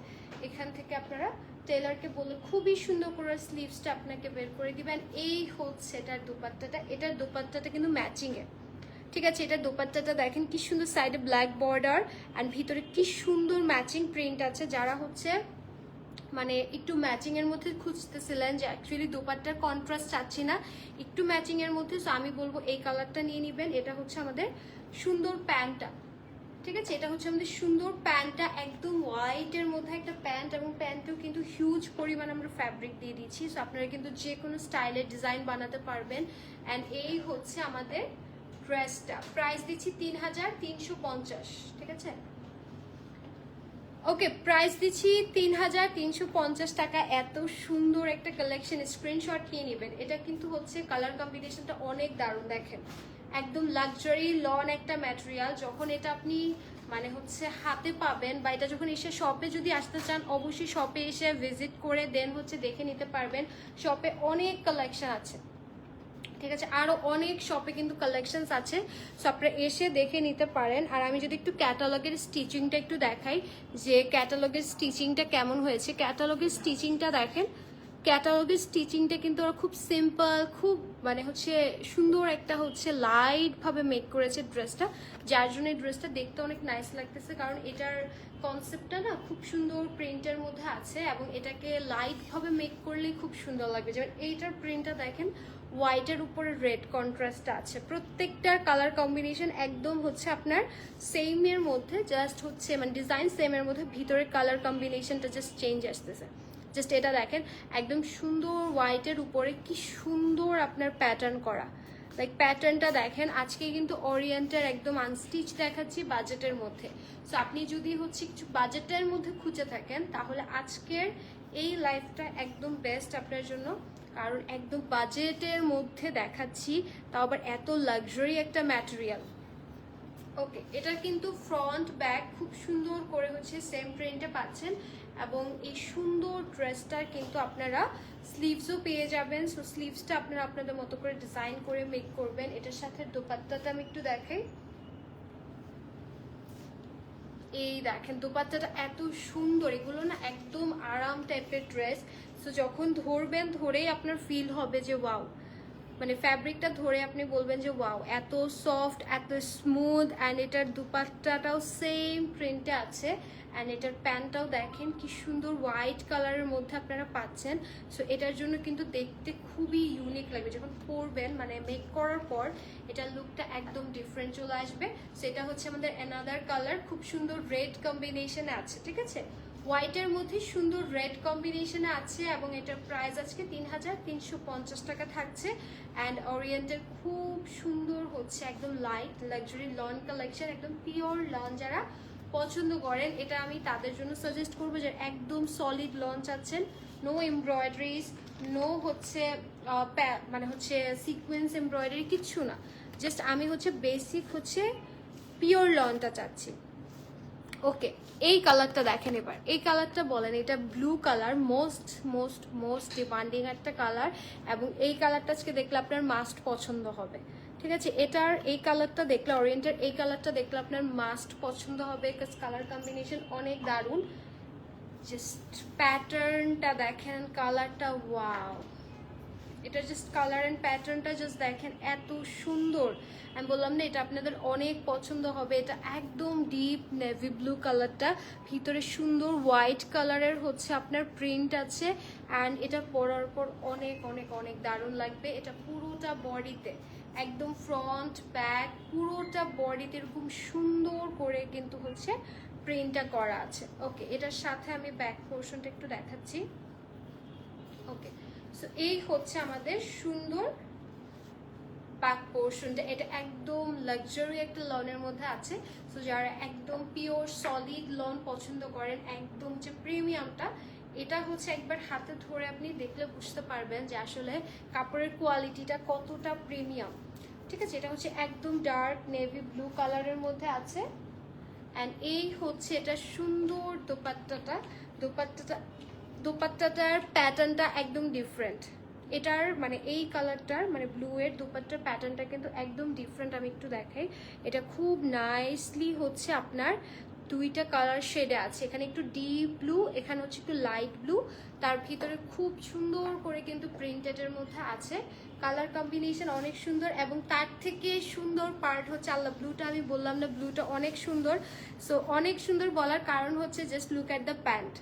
এখান থেকে আপনারা টেলারকে বলে খুবই সুন্দর করে স্লিভসটা আপনাকে বের করে দিবেন। এই হচ্ছে এটার দোপাট্টাটা। এটার দোপাট্টাটা কিন্তু ম্যাচিংয়ে, ঠিক আছে? এটার দোপাট্টাটা দেখেন কি সুন্দর, সাইডে ব্ল্যাক বর্ডার অ্যান্ড ভিতরে কি সুন্দর ম্যাচিং প্রিন্ট আছে। যারা হচ্ছে মানে একটু ম্যাচিং এর মধ্যে খুঁজতেছিলেন যে অ্যাকচুয়ালি দোপাট্টার কন্ট্রাস্ট চাচ্ছি না, একটু ম্যাচিং এর মধ্যে, সো আমি বলবো এই কালারটা নিয়ে নেবেন। এটা হচ্ছে আমাদের সুন্দর প্যান্টটা, ঠিক আছে? এটা হচ্ছে আমাদের সুন্দর প্যান্টটা, একদম হোয়াইটের মধ্যে একটা প্যান্ট, এবং প্যান্টেও কিন্তু হিউজ পরিমাণ আমরা ফ্যাব্রিক দিয়ে দিচ্ছি। সো আপনারা কিন্তু যে কোনো স্টাইলের ডিজাইন বানাতে পারবেন। অ্যান্ড এই হচ্ছে আমাদের ড্রেসটা। প্রাইস দিচ্ছি 3350, ঠিক আছে? ওকে, প্রাইস দিচ্ছি 3350 টাকা। এত সুন্দর একটা কালেকশন, স্ক্রিনশট নিয়ে নেবেন। এটা কিন্তু হচ্ছে কালার কম্বিনেশনটা অনেক দারুণ, দেখেন একদম লাক্সারি লন একটা ম্যাটেরিয়াল। যখন এটা আপনি মানে হচ্ছে হাতে পাবেন, বা এটা যখন এসে শপে যদি আসতে চান, অবশ্যই শপে এসে ভিজিট করে দেন হচ্ছে দেখে নিতে পারবেন। শপে অনেক কালেকশন আছে, ঠিক আছে? আরো অনেক শপে কিন্তু কালেকশনস আছে, সো আপনারা এসে দেখে নিতে পারেন। আর আমি যদি একটু ক্যাটালগের স্টিচিংটা একটু দেখাই, যে ক্যাটালগের স্টিচিংটা কেমন হয়েছে। ক্যাটালগের স্টিচিংটা দেখেন, ক্যাটালগের স্টিচিংটা কিন্তু ওরা খুব সিম্পল, খুব মানে হচ্ছে সুন্দর একটা হচ্ছে লাইট ভাবে মেক করেছে ড্রেসটা, যার জন্য ড্রেসটা দেখতে অনেক নাইস লাগতেছে। কারণ এটার কনসেপ্টটা না খুব সুন্দর প্রিন্টের মধ্যে আছে, এবং এটাকে লাইট ভাবে মেক করলেই খুব সুন্দর লাগবে। যেমন এইটার প্রিন্টটা দেখেন, হোয়াইটের উপরে রেড কন্ট্রাস্টটা আছে। প্রত্যেকটার কালার কম্বিনেশন একদম হচ্ছে আপনার সেমের মধ্যে, জাস্ট হচ্ছে মানে ডিজাইন সেমের মধ্যে, ভিতরের কালার কম্বিনেশনটা জাস্ট চেঞ্জ আসতেছে। জাস্ট এটা দেখেন, একদম সুন্দর হোয়াইটের উপরে কি সুন্দর আপনার প্যাটার্ন করা, লাইক প্যাটার্নটা দেখেন। আজকে কিন্তু ওরিয়েন্টের একদম আনস্টিচ দেখাচ্ছি বাজেটের মধ্যে। সো আপনি যদি হচ্ছে কিছু বাজেটের মধ্যে খুঁজে থাকেন, তাহলে আজকের এই লাইফটা একদম বেস্ট আপনার জন্য। কারণ একদম বাজেটের মধ্যে দেখাচ্ছি, তাও আবার এত লাক্সারি একটা ম্যাটেরিয়াল। ওকে, এটা কিন্তু ফ্রন্ট ব্যাক খুব সুন্দর করে হচ্ছে সেম প্রিন্টে পাচ্ছেন, এবং এই সুন্দর ড্রেসটার কিন্তু আপনারা স্লিভসও পেয়ে যাবেন। সো স্লিভসটা আপনারা আপনাদের মতো করে ডিজাইন করে মেক করবেন। এটার সাথে দোপাট্টাটা আমি একটু দেখাই, এই দেখেন দোপাট্টাটা এত সুন্দর, এগুলো না একদম আরাম টাইপের ড্রেস। সো যখন ধরবেন ধরেই আপনার ফিল হবে যে ওয়াও, মানে ফ্যাব্রিকটা ধরে আপনি বলবেন যে ওয়াও, এত সফট, এত স্মুথ। অ্যান্ড এটার দুপাট্টাটাও সেম প্রিন্টে আছে। অ্যান্ড এটার প্যান্টটাও দেখেন কি সুন্দর হোয়াইট কালারের মধ্যে আপনারা পাচ্ছেন। সো এটার জন্য কিন্তু দেখতে খুবই ইউনিক লাগবে যখন পরবেন, মানে মেক করার পর এটার লুকটা একদম ডিফারেন্ট চলে আসবে। সো এটা হচ্ছে আমাদের অ্যানাদার কালার, খুব সুন্দর রেড কম্বিনেশনে আছে, ঠিক আছে, হোয়াইটের মধ্যে সুন্দর রেড কম্বিনেশনে আছে। এবং এটার প্রাইস আজকে 3350 টাকা থাকছে। অ্যান্ড ওরিয়েন্টের খুব সুন্দর হচ্ছে একদম লাইট লাক্সারি লন কালেকশন, একদম পিওর লন যারা পছন্দ করেন এটা আমি তাদের জন্য সাজেস্ট করবো, যে একদম সলিড লন চাচ্ছেন, নো এমব্রয়ডারিজ, নো হচ্ছে মানে হচ্ছে সিকোয়েন্স এমব্রয়ডারি, কিচ্ছু না, জাস্ট আমি হচ্ছে বেসিক হচ্ছে পিওর লনটা চাচ্ছি। ওকে, এই কালারটা দেখেন এবার, এই কালারটা বলেন, এটা blue colour, most most most demanding একটা কালার। এবং এই কালারটা আজকে দেখলে আপনার মাস্ট পছন্দ হবে, ঠিক আছে। এটার এই কালারটা দেখলে, ওরিয়েন্টের এই কালারটা দেখলে আপনার মাস্ট পছন্দ হবে, বিকজ কালার কম্বিনেশন অনেক দারুণ। জাস্ট প্যাটার্নটা দেখেন, কালারটা ওয়াও, এটা জাস্ট কালার অ্যান্ড প্যাটার্নটা জাস্ট দেখেন এত সুন্দর। আমি বললাম না এটা আপনাদের অনেক পছন্দ হবে। এটা একদম ডিপ নেভি ব্লু কালারটা, ভিতরে সুন্দর হোয়াইট কালারের হচ্ছে আপনার প্রিন্ট আছে। অ্যান্ড এটা পরার পর অনেক অনেক অনেক দারুণ লাগবে। এটা পুরোটা বডিতে একদম ফ্রন্ট ব্যাক পুরোটা বডিতে এরকম সুন্দর করে কিন্তু হচ্ছে প্রিন্টটা করা আছে। ওকে, এটার সাথে আমি ব্যাক পোর্শনটা একটু দেখাচ্ছি। ওকে, সো এই হচ্ছে আমাদের সুন্দর ব্যাক পোর্শনটা, এটা একদম লাক্সারি একটা লনের মধ্যে আছে। সো যারা একদম পিওর সলিড লন পছন্দ করেন, একদম যে প্রিমিয়ামটা, এটা হচ্ছে একবার হাতে ধরে আপনি দেখলে বুঝতে পারবেন যে আসলে কাপড়ের কোয়ালিটিটা কতটা প্রিমিয়াম, ঠিক আছে। এটা হচ্ছে একদম ডার্ক নেভি ব্লু কালারের মধ্যে আছে। অ্যান্ড এই হচ্ছে এটা সুন্দর দোপাট্টাটার প্যাটার্নটা একদম ডিফারেন্ট। এটার মানে এই কালারটার মানে ব্লু এর দোপাট্টার প্যাটার্নটা কিন্তু একদম ডিফারেন্ট। আমি একটু দেখাই, এটা খুব নাইসলি হচ্ছে আপনার দুইটা কালার শেডে আছে, এখানে একটু ডিপ ব্লু, এখানে হচ্ছে একটু লাইট ব্লু, তার ভিতরে খুব সুন্দর করে কিন্তু প্রিন্টেডের মধ্যে আছে। কালার কম্বিনেশন অনেক সুন্দর। এবং তার থেকে সুন্দর পার্ট হচ্ছে আল্লাহ ব্লুটা, আমি বললাম না ব্লুটা অনেক সুন্দর। সো অনেক সুন্দর বলার কারণ হচ্ছে just look at the pant.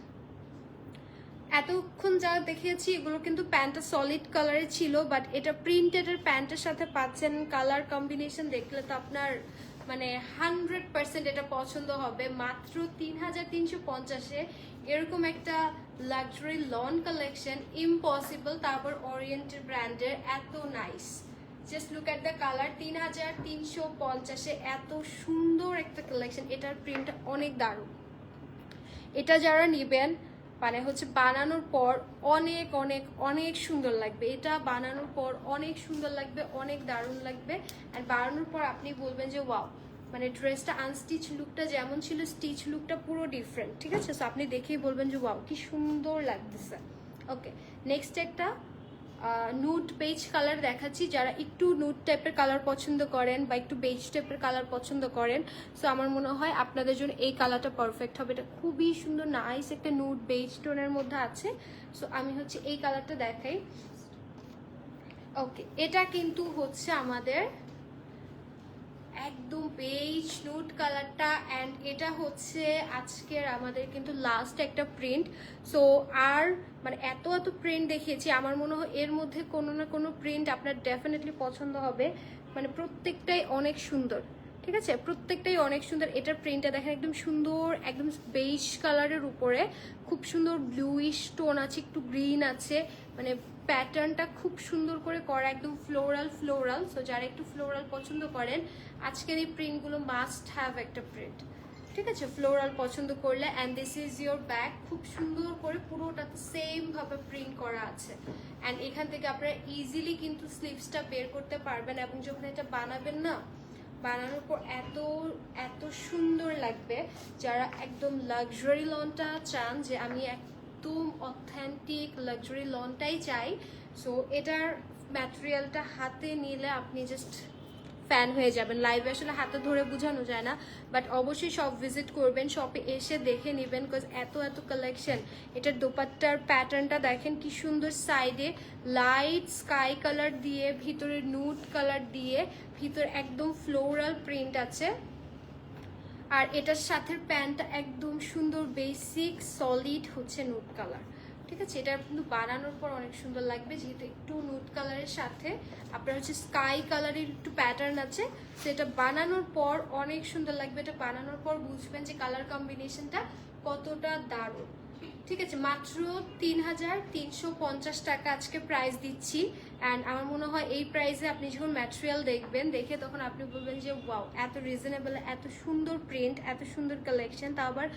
এতক্ষণ যা দেখিয়েছি এগুলো কিন্তু প্যান্টটা সলিড কালারে ছিল, বাট এটা প্রিন্টেডের প্যান্টের সাথে পাচ্ছেন। কালার কম্বিনেশন দেখলে তো আপনার মানে 100% এটা পছন্দ হবে। মাত্র 3350-এ এরকম একটা লাক্সারি লন কালেকশন, ইম্পসিবল, তারপর ওরিয়েন্টেড ব্র্যান্ডের, এত nice. Just look at the colour, 3350-এ এত সুন্দর একটা কালেকশন। এটার প্রিন্টটা অনেক দারুণ। এটা যারা নেবেন মানে হচ্ছে বানানোর পর অনেক অনেক অনেক সুন্দর লাগবে, এটা বানানোর পর অনেক সুন্দর লাগবে, অনেক দারুণ লাগবে। আর বানানোর পর আপনি বলবেন যে ওয়াও, মানে ড্রেসটা আনস্টিচ লুকটা যেমন ছিল স্টিচ লুকটা পুরো ডিফারেন্ট, ঠিক আছে। সো আপনি দেখেই বলবেন যে ওয়াও কি সুন্দর লাগতেছে। ওকে, নেক্সট একটা নুড বেজ কালার দেখাচ্ছি। যারা একটু নুড টাইপের কালার পছন্দ করেন বা একটু বেজ টাইপের কালার পছন্দ করেন, সো আমার মনে হয় আপনাদের জন্য এই কালারটা পারফেক্ট হবে। এটা খুবই সুন্দর নাইস একটা নুড বেজ টোনের মধ্যে আছে। সো আমি হচ্ছে এই কালারটা দেখাই। ওকে, এটা কিন্তু হচ্ছে আমাদের একদম বেজ নুড কালারটা। অ্যান্ড এটা হচ্ছে আজকের আমাদের কিন্তু লাস্ট একটা প্রিন্ট। সো আর মানে এত এত প্রিন্ট দেখিয়েছি, আমার মনে হয় এর মধ্যে কোনো না কোনো প্রিন্ট আপনার ডেফিনেটলি পছন্দ হবে। মানে প্রত্যেকটাই অনেক সুন্দর, ঠিক আছে, প্রত্যেকটাই অনেক সুন্দর। এটার প্রিন্টটা দেখেন একদম সুন্দর, একদম বেজ কালারের উপরে খুব সুন্দর ব্লুইশ টোন আছে, একটু গ্রিন আছে, মানে প্যাটার্নটা খুব সুন্দর করে করা, একদম ফ্লোরাল ফ্লোরাল। সো যারা একটু ফ্লোরাল পছন্দ করেন, আজকের এই প্রিন্টগুলো মাস্ট হ্যাভ একটা প্রিন্ট, ঠিক আছে, ফ্লোরাল পছন্দ করলে। And this is your bag, খুব সুন্দর করে পুরোটাতে সেম ভাবে প্রিন্ট করা আছে। অ্যান্ড এখান থেকে আপনারা ইজিলি কিন্তু স্লিভসটা বের করতে পারবেন। এবং যখন এটা বানাবেন না, বানানোর পর এত এত সুন্দর লাগবে। যারা একদম লাক্সারি লনটা চান, যে আমি একদম অথেন্টিক লাক্সারি লনটাই চাই, সো এটার ম্যাটেরিয়ালটা হাতে নিলে আপনি জাস্ট ফ্যান হয়ে যাবেন। লাইভে আসলে হাতে ধরে বোঝানো যায় না, বাট অবশ্যই শপ ভিজিট করবেন, শপে এসে দেখে নেবেন, বিকজ এত এত কালেকশন। এটার দোপাট্টার প্যাটার্নটা দেখেন কি সুন্দর, সাইডে লাইট স্কাই কালার দিয়ে, ভিতরে নুড কালার দিয়ে, ভিতরে একদম ফ্লোরাল প্রিন্ট আছে। আর এটার সাথে প্যান্টটা একদম সুন্দর বেসিক সলিড হচ্ছে নুড কালার, ঠিক আছে। এটা কিন্তু বানানোর পর অনেক সুন্দর লাগবে, যেহেতু একটু নুড কালারের সাথে আপনার হচ্ছে স্কাই কালারের একটু প্যাটার্ন আছে, সেটা বানানোর পর অনেক সুন্দর লাগবে। এটা বানানোর পর বুঝবেন যে কালার কম্বিনেশনটা কতটা দারুণ, ঠিক আছে। মাত্র 3350 টাকা আজকে প্রাইস দিচ্ছি। অ্যান্ড আমার মনে হয় এই প্রাইসে আপনি যখন ম্যাটেরিয়াল দেখবেন, দেখে তখন আপনি বলবেন যে ওয়াও, এত রিজনেবল, এত সুন্দর প্রিন্ট, এত সুন্দর কালেকশন, তা আবার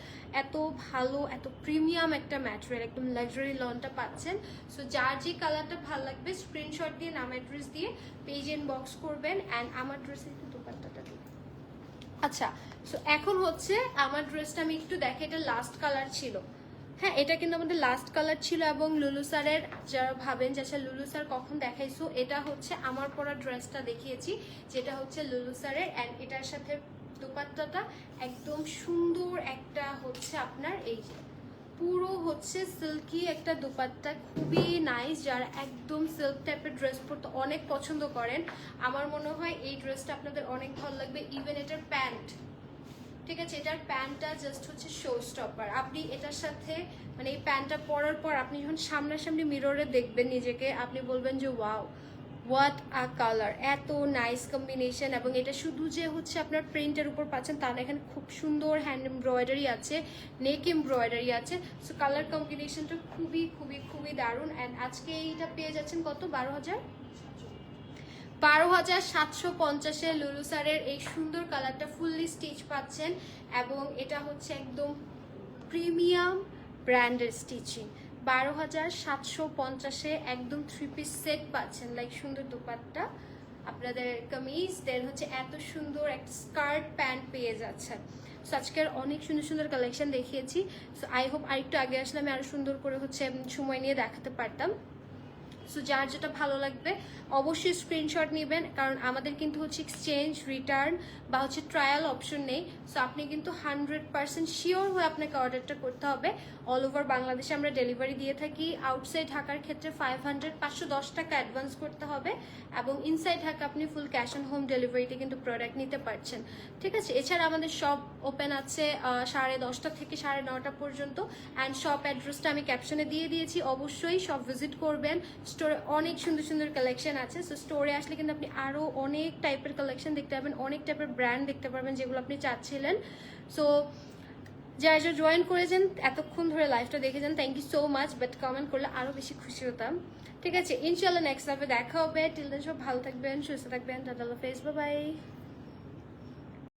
এত ভালো, এত প্রিমিয়াম একটা ম্যাটেরিয়াল, একদম লাক্সারি লনটা পাচ্ছেন। সো যার যে কালারটা ভালো লাগবে স্ক্রিনশট দিয়ে নাম অ্যাড্রেস দিয়ে পেজ ইনবক্স করবেন। অ্যান্ড আমার ড্রেসের একটু দোপাট্টাটা দিই। আচ্ছা, সো এখন হচ্ছে আমার ড্রেসটা আমি একটু দেখে, এটা লাস্ট কালার ছিল। হ্যাঁ, এটা কিন্তু আমাদের লাস্ট কালার ছিল, এবং লুলু স্যারের, যারা ভাবেন যে আচ্ছা লুলু স্যার কখন দেখাইছো, এটা হচ্ছে আমার পরা ড্রেসটা দেখিয়েছি, যেটা হচ্ছে লুলু স্যারের। অ্যান্ড এটার সাথে দোপাট্টাটা একদম সুন্দর একটা হচ্ছে আপনার এই যে পুরো হচ্ছে সিল্কি একটা দোপাট্টা, খুবই নাইস। যারা একদম সিল্ক টাইপের ড্রেস পরতে অনেক পছন্দ করেন, আমার মনে হয় এই ড্রেসটা আপনাদের অনেক ভালো লাগবে। ইভেন এটার প্যান্ট, ঠিক আছে, এটার প্যান্টটা জাস্ট হচ্ছে শো স্টপার। আপনি এটার সাথে মানে এই প্যান্টটা পরার পর আপনি যখন সামনাসামনি মিররে দেখবেন নিজেকে, আপনি বলবেন যে ওয়াও, হোয়াট আ কালার, এত নাইস কম্বিনেশন। এবং এটা শুধু যে হচ্ছে আপনার প্রিন্টের উপর পাচ্ছেন তা না, এখানে খুব সুন্দর হ্যান্ড এমব্রয়ডারি আছে, নেক এমব্রয়ডারি আছে। সো কালার কম্বিনেশনটা খুবই খুবই খুবই দারুণ। অ্যান্ড আজকে এইটা পেয়ে যাচ্ছেন কত, 12,750-এ লুলু স্যারের এই সুন্দর কালারটা ফুললি স্টিচ পাচ্ছেন। এবং এটা হচ্ছে একদম প্রিমিয়াম ব্র্যান্ডের স্টিচিং। 12,750-এ একদম 3 পিস সেট পাচ্ছেন, লাইক সুন্দর দোপাট্টা, আপনাদের কামিজ, দেন হচ্ছে এত সুন্দর একটা স্কার্ট প্যান্ট পেয়ে যাচ্ছেন। সো আজকের অনেক সুন্দর সুন্দর কালেকশন দেখিয়েছি। সো আই হোপ আরেকটু আগে আসলে আমি আরো সুন্দর করে হচ্ছে সময় নিয়ে দেখাতে পারতাম। সো যার যেটা ভালো লাগবে অবশ্যই স্ক্রিনশট নেবেন, কারণ আমাদের কিন্তু হচ্ছে এক্সচেঞ্জ, রিটার্ন বা হচ্ছে ট্রায়াল অপশন নেই। সো আপনি কিন্তু 100% শিওর হয়ে আপনাকে অর্ডারটা করতে হবে। অল ওভার বাংলাদেশে আমরা ডেলিভারি দিয়ে থাকি। আউটসাইড ঢাকার ক্ষেত্রে 510 টাকা অ্যাডভান্স করতে হবে, এবং ইনসাইড ঢাকা আপনি ফুল ক্যাশ অন হোম ডেলিভারিতে কিন্তু প্রোডাক্ট নিতে পারছেন, ঠিক আছে। এছাড়া আমাদের শপ ওপেন আছে 10:30 থেকে 9:30 পর্যন্ত। অ্যান্ড শপ অ্যাড্রেসটা আমি ক্যাপশনে দিয়ে দিয়েছি, অবশ্যই শপ ভিজিট করবেন। স্টোরে অনেক সুন্দর সুন্দর কালেকশন আছে। সো স্টোরে আসলে কিন্তু আপনি আরও অনেক টাইপের কালেকশন দেখতে পাবেন, অনেক টাইপের ব্র্যান্ড দেখতে পারবেন যেগুলো আপনি চাচ্ছিলেন। সো যারা যারা জয়েন করেছেন, এতক্ষণ ধরে লাইভটা দেখেছেন, thank you so much. But comment করলে আরও বেশি খুশি হতাম, ঠিক আছে। ইনশাল্লাহ নেক্সট লাইভে দেখা হবে। টিল দেন সব ভালো থাকবেন, সুস্থ থাকবেন। টাটা, আল্লাহ হাফেজ, বাই বাই।